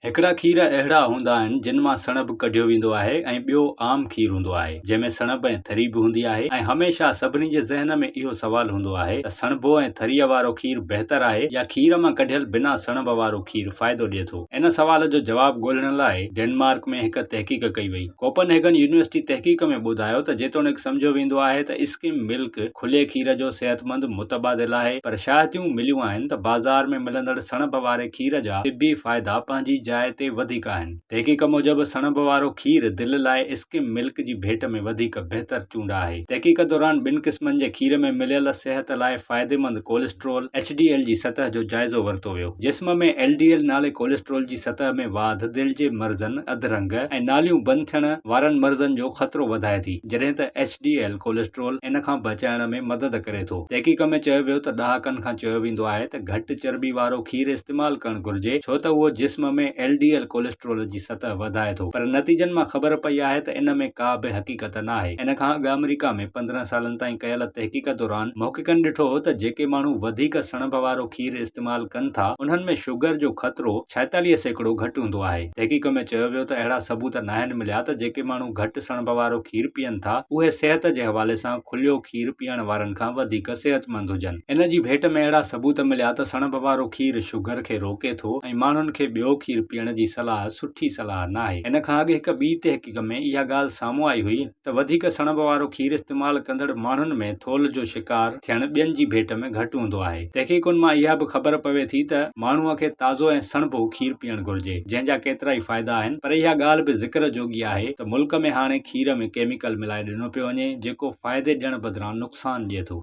हिकिड़ा खीर अहिड़ा हूंदा आहिनि जिन मां सणभ कढियो वेंदो आहे ऐं ॿियो आम खीर हूंदो आहे जंहिंमें सणभ ऐं थरी बि हूंदी आहे ऐं हमेशह सभिनी जे ज़हन में इहो सवाल हूंदो आहे त सणभो ऐं थरीअ वारो खीर बहितर आहे या खीर मां कढियल बिना सणभ वारो खीर फ़ाइदो ॾिए थो। इन सवाल जो जवाब ॻोल्हण लाइ डेनमार्क में हिकु तहक़ीक़ कई वई। कोपनहेगन यूनिवर्सिटी तहक़ीक़ में ॿुधायो त जेतोणीकि सम्झो वेंदो आहे त स्किम मिल्क खुले खीर जो सेहतमंद मुतबादिल आहे, पर शायदियूं मिलियूं आहिनि त बाज़ार में मिलंदड़ सणभ वारे खीर जा तिबी फ़ाइदा पंहिंजी जाइ ते वधीक आहिनि। तहक़ीक़ मूजिब सणभ वारो खीर दिलि लाइ स्किम मिल्क जी भेट में वधीक बहितर चूंड आहे। तहक़ीक़ दौरान ॿिनि क़िस्मनि जे खीर में मिलियल सिहत लाइ फ़ाइदेमंद कोलेस्ट्रोल HDL जी सतह जो जाइज़ो वरितो वियो। जिस्म में LDL नाले कोलेस्ट्रोल जी सतह में वाध दिलि जे मर्ज़नि, अधरंग ऐं नालियूं बंदि थियण वारनि मर्ज़नि जो ख़तरो वधाए थी, जॾहिं त HDL कोलेस्ट्रोल इन खां बचाइण में मदद करे थो। तहक़ीक़ में चयो वियो त ॾहाकनि खां चयो वेंदो आहे त घटि चर्बी वारो खीर इस्तेमालु करणु घुर्जे, छो त उहो जिस्म में LDL कोलेस्ट्रोल जी सतह वधाए थो, पर नतीजनि मां ख़बर पई आहे त इन में का बि हक़ीक़त न आहे। इन खां अॻु अमेरिका में 15 सालनि ताईं कयल तहक़ीक़ दौरान मुहक़क़िक़नि ॾिठो त जेके माण्हू वधीक सणभ वारो खीर इस्तेमालु कनि था उन्हनि में शुगर जो ख़तरो 46% घटि हूंदो आहे। तहक़ीक़ में चयो वियो त अहिड़ा सबूत नाहिनि मिलिया त जेके माण्हू घटि सणभ वारो खीर पीअनि था उहे सिहत जे हवाले सां खुलियो खीर पीअण वारनि खां वधीक सेहतमंद हुजनि। इन जी भेट में अहिड़ा सबूत मिलिया त सणभ वारो खीर शुगर खे रोके थो ऐं माण्हुनि खे ॿियो खीर पीअण जी सलाह सुठी सलाह न आहे। इन खां अॻु हिकु ॿी तहक़ीक़ में इहा ॻाल्हि साम्हूं आई हुई त वधीक सणभ वारो खीर इस्तेमालु कंदड़ माण्हुनि में थोल जो शिकार थियण ॿियनि जी भेट में घटि हूंदो आहे। तहक़ीक़ुनि मां इहा बि ख़बर पवे थी त माण्हूअ खे ताज़ो ऐं सणभो खीर पीअणु घुर्जे, जंहिंजा केतिरा ई फ़ाइदा आहिनि, पर इहा ॻाल्हि बि ज़िक्र जोगी आहे त मुल्क में हाणे खीर में केमिकल मिलाए ॾिनो पियो वञे जेको फ़ाइदे ॾियण बदिरां नुक़सान ॾिए थो।